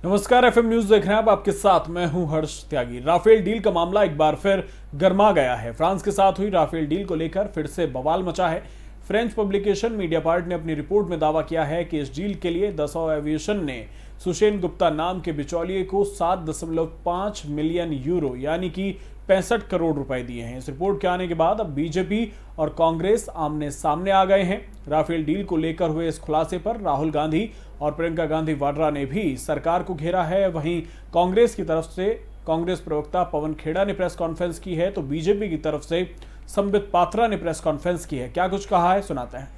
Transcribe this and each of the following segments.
नमस्कार, FM news देख रहे हैं आप। आपके साथ मैं हूं हर्ष त्यागी। राफेल डील का मामला एक बार फिर गर्मा गया है। फ्रांस के साथ हुई राफेल डील को लेकर फिर से बवाल मचा है। फ्रेंच पब्लिकेशन मीडियापार्ट ने अपनी रिपोर्ट में दावा किया है कि इस डील के लिए दसॉ एविएशन ने सुशेन गुप्ता नाम के बिचौलिए को 7.5 मिलियन यूरो यानी कि 65 करोड़ रुपए दिए हैं। इस रिपोर्ट के आने के बाद अब बीजेपी और कांग्रेस आमने सामने आ गए हैं। राफेल डील को लेकर हुए इस खुलासे पर राहुल गांधी और प्रियंका गांधी वाड्रा ने भी सरकार को घेरा है। वहीं कांग्रेस की तरफ से कांग्रेस प्रवक्ता पवन खेड़ा ने प्रेस कॉन्फ्रेंस की है, तो बीजेपी की तरफ से संबित पात्रा ने प्रेस कॉन्फ्रेंस की है। क्या कुछ कहा है, सुनाते हैं।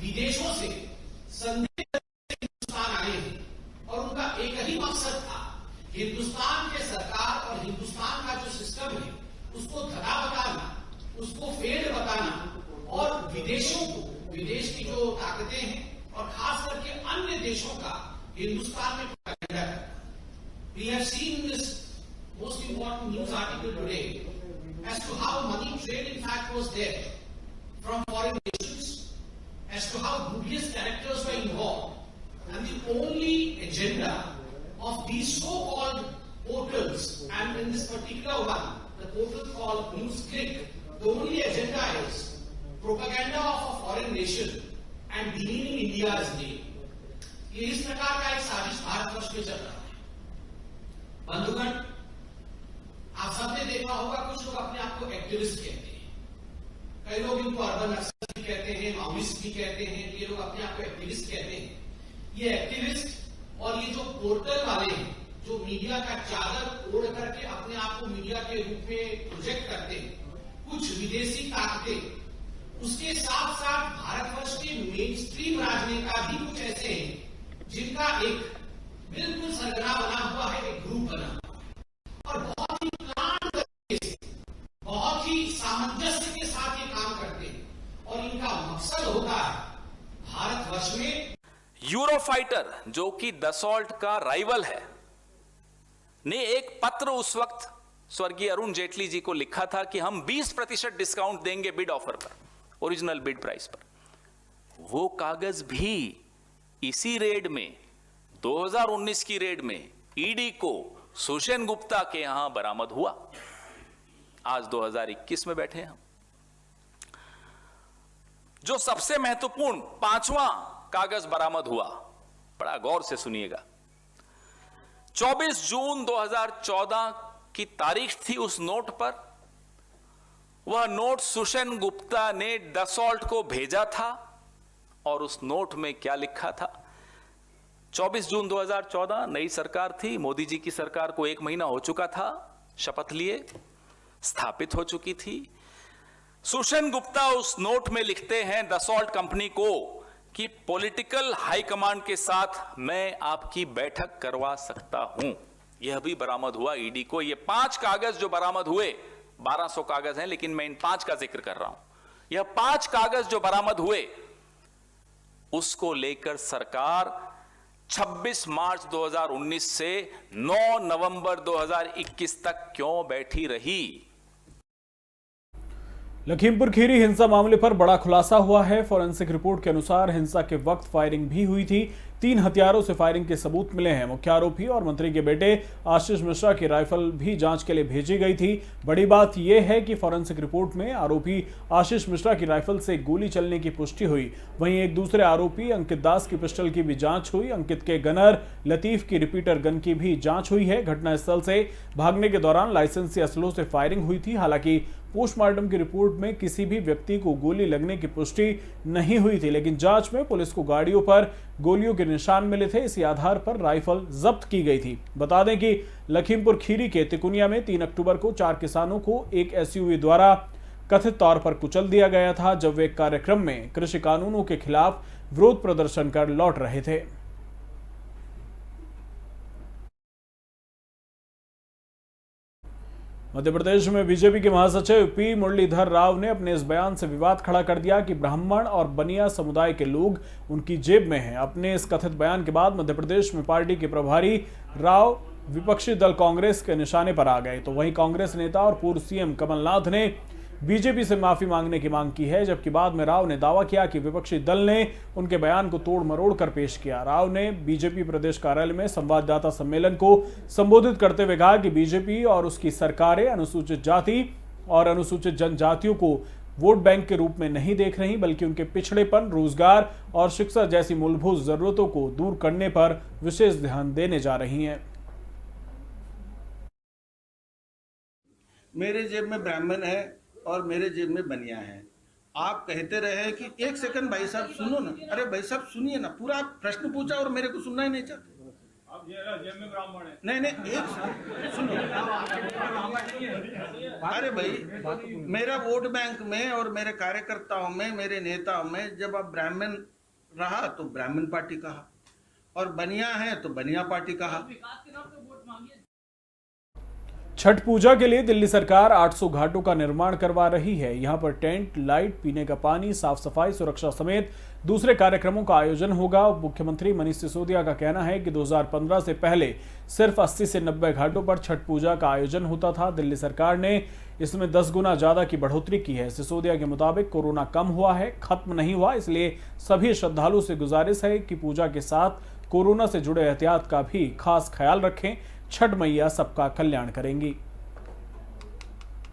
विदेशों से संदिग्ध हिंदुस्तान आए हैं और उनका एक ही मकसद था, हिंदुस्तान के सरकार और हिंदुस्तान का जो सिस्टम है उसको धरा बताना, उसको फेल बताना और विदेशों को, विदेश की जो ताकतें हैं और खास करके अन्य देशों का हिंदुस्तान में प्रोपेगेंडा करना। We have seen this most important news article today as to how money trade in fact was there from foreign nations, as to how dubious characters were involved, and the only agenda of these so-called portals, and in this particular one, the portal called NewsClick, the only agenda is propaganda of a foreign nation and demeaning India's name. ये इस प्रकार का एक साजिश भारतवर्ष में चल रहा है। बंधुगण, आप सबने देखा होगा कुछ लोग अपने आप को एक्टिविस्ट कहते हैं, कई लोग इनको अर्बन नक्सलिस्ट भी कहते हैं, माओइस्ट भी कहते हैं, ये लोग अपने आप को एक्टिविस्ट कहते हैं। ये एक्टिविस्ट और ये जो पोर्टल वाले हैं जो मीडिया का चादर ओढ़ करके अपने आप को मीडिया के रूप में प्रोजेक्ट करते हैं, कुछ विदेशी ताकतें, उसके साथ साथ भारतवर्ष के मेन स्ट्रीम राजनेता भी कुछ ऐसे हैं जिनका एक बिल्कुल सरगना बना हुआ है, एक ग्रुप बना हुआ है और बहुत ही प्लान तरीके से, बहुत ही सामंजस्य के साथ ये काम करते हैं और इनका मकसद होता है भारतवर्ष में। यूरोफाइटर, जो कि दसॉल्ट का राइवल है, ने एक पत्र उस वक्त स्वर्गीय अरुण जेटली जी को लिखा था कि हम 20% डिस्काउंट देंगे बिड ऑफर पर, ओरिजिनल बिड प्राइस पर। वो कागज भी इसी रेड में, 2019 की रेड में ईडी को सुशेन गुप्ता के यहां बरामद हुआ। आज 2021 में बैठे हैं हम। जो सबसे महत्वपूर्ण 5वां कागज बरामद हुआ, बड़ा गौर से सुनिएगा। 24 जून 2014 की तारीख थी उस नोट पर। वह नोट सुशेन गुप्ता ने दसॉल्ट को भेजा था और उस नोट में क्या लिखा था? 24 जून 2014, नई सरकार थी, मोदी जी की सरकार को 1 महीना हो चुका था, शपथ लिए, स्थापित हो चुकी थी। सुशेन गुप्ता उस नोट में लिखते हैं दसॉल्ट कंपनी को कि पॉलिटिकल हाईकमांड के साथ मैं आपकी बैठक करवा सकता हूं। यह भी बरामद हुआ ईडी को। ये 5 कागज जो बरामद हुए, 1200 कागज हैं, लेकिन मैं इन 5 का जिक्र कर रहा हूं। यह 5 कागज जो बरामद हुए, उसको लेकर सरकार 26 मार्च 2019 से 9 नवंबर 2021 तक क्यों बैठी रही? लखीमपुर खीरी हिंसा मामले पर बड़ा खुलासा हुआ है। फॉरेंसिक रिपोर्ट के अनुसार हिंसा के वक्त फायरिंग भी हुई थी। 3 हथियारों से फायरिंग के सबूत मिले हैं। मुख्य आरोपी और मंत्री के बेटे आशीष मिश्रा की राइफल भी जांच के लिए भेजी गई थी। बड़ी बात यह है कि फॉरेंसिक रिपोर्ट में आरोपी आशीष मिश्रा की राइफल से गोली चलने की पुष्टि हुई। वहीं एक दूसरे आरोपी अंकित दास की पिस्टल की भी जांच हुई। अंकित के गनर लतीफ की रिपीटर गन की भी जांच हुई है। घटनास्थल से भागने के दौरान लाइसेंसी असलों से फायरिंग हुई थी। हालांकि पोस्टमार्टम की रिपोर्ट में किसी भी व्यक्ति को गोली लगने की पुष्टि नहीं हुई थी, लेकिन जांच में पुलिस को गाड़ियों पर गोलियों के निशान मिले थे। इसी आधार पर राइफल जब्त की गई थी। बता दें कि लखीमपुर खीरी के तिकुनिया में 3 अक्टूबर को 4 किसानों को एक एसयूवी द्वारा कथित तौर पर कुचल दिया गया था, जब वे कार्यक्रम में कृषि कानूनों के खिलाफ विरोध प्रदर्शन कर लौट रहे थे। मध्य प्रदेश में बीजेपी के महासचिव पी मुरलीधर राव ने अपने इस बयान से विवाद खड़ा कर दिया कि ब्राह्मण और बनिया समुदाय के लोग उनकी जेब में हैं। अपने इस कथित बयान के बाद मध्य प्रदेश में पार्टी के प्रभारी राव विपक्षी दल कांग्रेस के निशाने पर आ गए। तो वहीं कांग्रेस नेता और पूर्व सीएम कमलनाथ ने बीजेपी से माफी मांगने की मांग की है, जबकि बाद में राव ने दावा किया कि विपक्षी दल ने उनके बयान को तोड़ मरोड़ कर पेश किया। राव ने बीजेपी प्रदेश कार्यालय में संवाददाता सम्मेलन को संबोधित करते हुए कहा कि बीजेपी और उसकी सरकारें अनुसूचित जाति और अनुसूचित जनजातियों को वोट बैंक के रूप में नहीं देख रही, बल्कि उनके पिछड़ेपन, रोजगार और शिक्षा जैसी मूलभूत जरूरतों को दूर करने पर विशेष ध्यान देने जा रही हैं। मेरे जेब में ब्राह्मण है और मेरे जेब में बनिया है। आप कहते रहे कि एक सेकंड भाई साहब सुनो ना। अरे भाई साहब सुनिए ना, पूरा आप प्रश्न पूछा और मेरे को सुनना ही नहीं चाहते। आप जेब में ब्राह्मण है। नहीं एक सुनो। अरे भाई, मेरा वोट बैंक में और मेरे कार्यकर्ताओं में, मेरे नेताओं में जब आप ब्राह्मण रहा तो ब्राह्मण पार्टी कहा, और बनिया है तो बनिया पार्टी कहा। छठ पूजा के लिए दिल्ली सरकार 800 घाटों का निर्माण करवा रही है। यहां पर टेंट, लाइट, पीने का पानी, साफ सफाई, सुरक्षा समेत दूसरे कार्यक्रमों का आयोजन होगा। मुख्यमंत्री मनीष सिसोदिया का कहना है कि 2015 से पहले सिर्फ 80 से 90 घाटों पर छठ पूजा का आयोजन होता था। दिल्ली सरकार ने इसमें 10 गुना ज्यादा की बढ़ोतरी की है। सिसोदिया के मुताबिक कोरोना कम हुआ है, खत्म नहीं हुआ, इसलिए सभी श्रद्धालुओं से गुजारिश है कि पूजा के साथ कोरोना से जुड़े एहतियात का भी खास ख्याल रखें। छठ मैया सबका कल्याण करेंगी।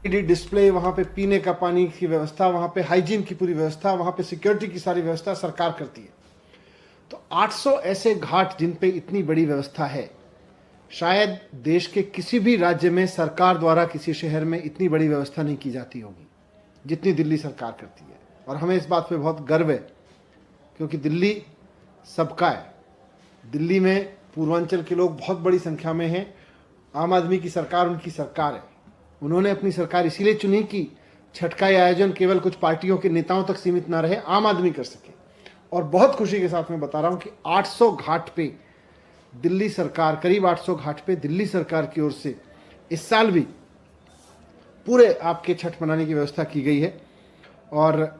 डिस्प्ले, वहां पे पीने का पानी की व्यवस्था, वहां पे हाइजीन की पूरी व्यवस्था, वहां पे सिक्योरिटी की सारी व्यवस्था सरकार करती है। तो 800 ऐसे घाट जिन पे इतनी बड़ी व्यवस्था है, शायद देश के किसी भी राज्य में सरकार द्वारा किसी शहर में इतनी बड़ी व्यवस्था नहीं की जाती होगी जितनी दिल्ली सरकार करती है। और हमें इस बात पे बहुत गर्व है, क्योंकि दिल्ली सबका है। दिल्ली में पूर्वांचल के लोग बहुत बड़ी संख्या में हैं। आम आदमी की सरकार उनकी सरकार है। उन्होंने अपनी सरकार इसीलिए चुनी कि छठ का आयोजन केवल कुछ पार्टियों के नेताओं तक सीमित ना रहे, आम आदमी कर सके। और बहुत खुशी के साथ मैं बता रहा हूं कि 800 घाट पे दिल्ली सरकार, करीब 800 घाट पे दिल्ली सरकार की ओर से इस साल भी पूरे आपके छठ मनाने की व्यवस्था की गई है। और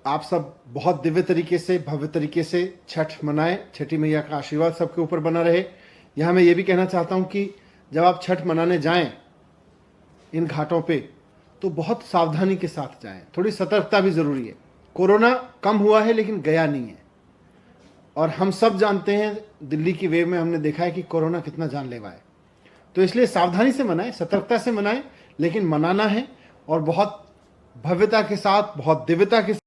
आप सब बहुत दिव्य तरीके से, भव्य तरीके से छठ मनाएं। छठी मैया का आशीर्वाद सबके ऊपर बना रहे। यहाँ मैं ये भी कहना चाहता हूँ कि जब आप छठ मनाने जाएं इन घाटों पे, तो बहुत सावधानी के साथ जाएं। थोड़ी सतर्कता भी ज़रूरी है। कोरोना कम हुआ है लेकिन गया नहीं है। और हम सब जानते हैं, दिल्ली की वेव में हमने देखा है कि कोरोना कितना जानलेवा है। तो इसलिए सावधानी से मनाएं, सतर्कता से मनाएं, लेकिन मनाना है और बहुत भव्यता के साथ, बहुत दिव्यता के साथ।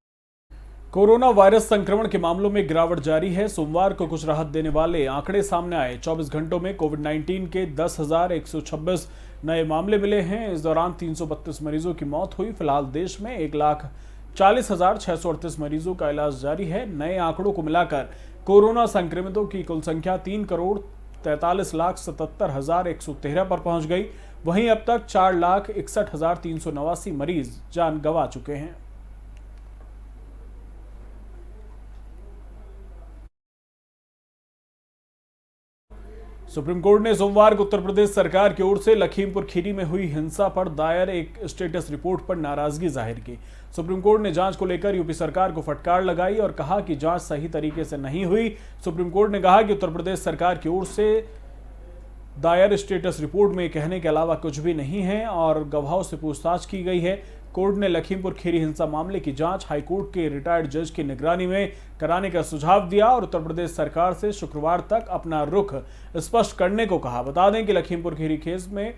कोरोना वायरस संक्रमण के मामलों में गिरावट जारी है। सोमवार को कुछ राहत देने वाले आंकड़े सामने आए। 24 घंटों में कोविड-19 के 10,126 नए मामले मिले हैं। इस दौरान 332 मरीजों की मौत हुई। फिलहाल देश में 1,40,638 मरीजों का इलाज जारी है। नए आंकड़ों को मिलाकर कोरोना संक्रमितों की कुल संख्या 3,43,77,113 पर पहुंच गई। वहीं अब तक 4,61,389 मरीज जान गंवा चुके हैं। सुप्रीम कोर्ट ने सोमवार को उत्तर प्रदेश सरकार की ओर से लखीमपुर खीरी में हुई हिंसा पर दायर एक स्टेटस रिपोर्ट पर नाराजगी जाहिर की। सुप्रीम कोर्ट ने जांच को लेकर यूपी सरकार को फटकार लगाई और कहा कि जांच सही तरीके से नहीं हुई। सुप्रीम कोर्ट ने कहा कि उत्तर प्रदेश सरकार की ओर से दायर स्टेटस रिपोर्ट में कहने के अलावा कुछ भी नहीं है और गवाहों से पूछताछ की गई है। कोर्ट ने लखीमपुर खीरी हिंसा मामले की जांच हाईकोर्ट के रिटायर्ड जज की निगरानी में कराने का सुझाव दिया और उत्तर प्रदेश सरकार से शुक्रवार तक अपना रुख स्पष्ट करने को कहा। बता दें कि लखीमपुर खीरी केस में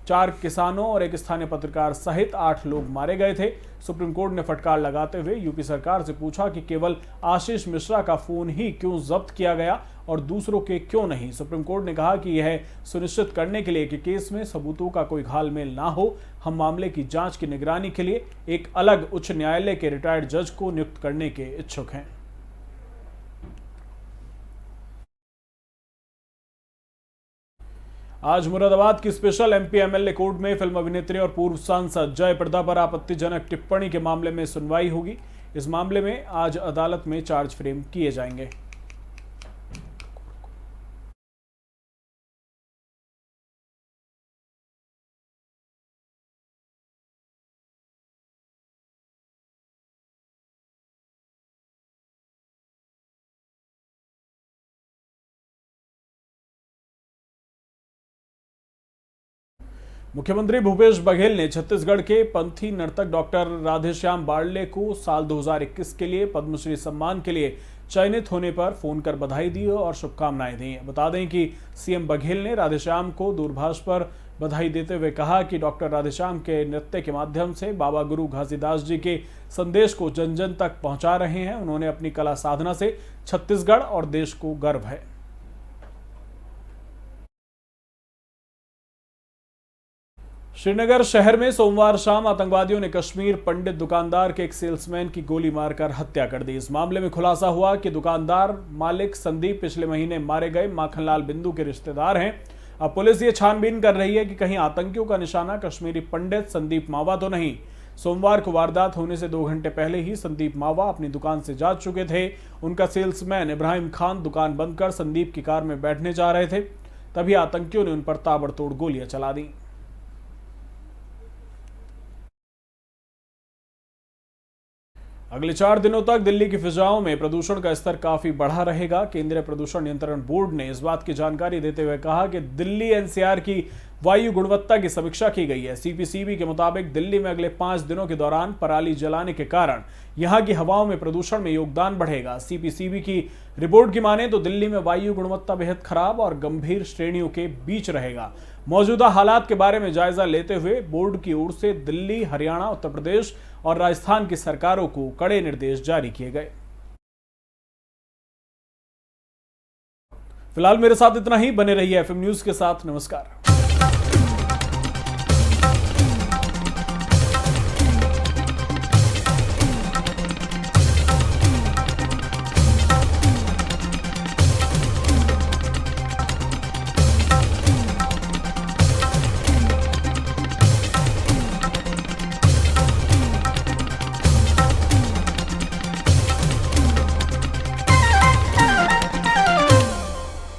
4 किसानों और एक स्थानीय पत्रकार सहित 8 लोग मारे गए थे। सुप्रीम कोर्ट ने फटकार लगाते हुए यूपी सरकार से पूछा कि केवल आशीष मिश्रा का फोन ही क्यों जब्त किया गया और दूसरों के क्यों नहीं। सुप्रीम कोर्ट ने कहा कि यह सुनिश्चित करने के लिए कि केस में सबूतों का कोई घालमेल ना हो, हम मामले की जांच की निगरानी के लिए एक अलग उच्च न्यायालय के रिटायर्ड जज को नियुक्त करने के इच्छुक हैं। आज मुरादाबाद की स्पेशल एमपी एमएलए कोर्ट में फिल्म अभिनेत्री और पूर्व सांसद जय प्रदा पर आपत्तिजनक टिप्पणी के मामले में सुनवाई होगी। इस मामले में आज अदालत में चार्ज फ्रेम किए जाएंगे। मुख्यमंत्री भूपेश बघेल ने छत्तीसगढ़ के पंथी नर्तक डॉक्टर राधेश्याम बारले को साल 2021 के लिए पद्मश्री सम्मान के लिए चयनित होने पर फोन कर बधाई दी और शुभकामनाएं दी। बता दें कि सीएम बघेल ने राधेश्याम को दूरभाष पर बधाई देते हुए कहा कि डॉक्टर राधेश्याम के नृत्य के माध्यम से बाबा गुरु घासीदास जी के संदेश को जन जन तक पहुंचा रहे हैं। उन्होंने अपनी कला साधना से छत्तीसगढ़ और देश को गर्व है। श्रीनगर शहर में सोमवार शाम आतंकवादियों ने कश्मीर पंडित दुकानदार के एक सेल्समैन की गोली मारकर हत्या कर दी। इस मामले में खुलासा हुआ कि दुकानदार मालिक संदीप पिछले महीने मारे गए माखनलाल बिंदु के रिश्तेदार हैं। अब पुलिस ये छानबीन कर रही है कि कहीं आतंकियों का निशाना कश्मीरी पंडित संदीप मावा तो नहीं। सोमवार को वारदात होने से 2 घंटे पहले ही संदीप मावा अपनी दुकान से जा चुके थे। उनका सेल्समैन इब्राहिम खान दुकान बंद कर संदीप की कार में बैठने जा रहे थे, तभी आतंकियों ने उन पर ताबड़तोड़ गोलियां चला दी। अगले 4 दिनों तक दिल्ली की फिजाओं में प्रदूषण का स्तर काफी बढ़ा रहेगा। केंद्रीय प्रदूषण नियंत्रण बोर्ड ने इस बात की जानकारी देते हुए कहा कि दिल्ली एनसीआर की वायु गुणवत्ता की समीक्षा की गई है। सीपीसीबी के मुताबिक दिल्ली में अगले 5 दिनों के दौरान पराली जलाने के कारण यहां की हवाओं में प्रदूषण में योगदान बढ़ेगा। सीपीसीबी की रिपोर्ट की माने तो दिल्ली में वायु गुणवत्ता बेहद खराब और गंभीर श्रेणियों के बीच रहेगा। मौजूदा हालात के बारे में जायजा लेते हुए बोर्ड की ओर से दिल्ली, हरियाणा, उत्तर प्रदेश और राजस्थान की सरकारों को कड़े निर्देश जारी किए गए। फिलहाल मेरे साथ इतना ही। बने रहिए एफएम न्यूज के साथ। नमस्कार।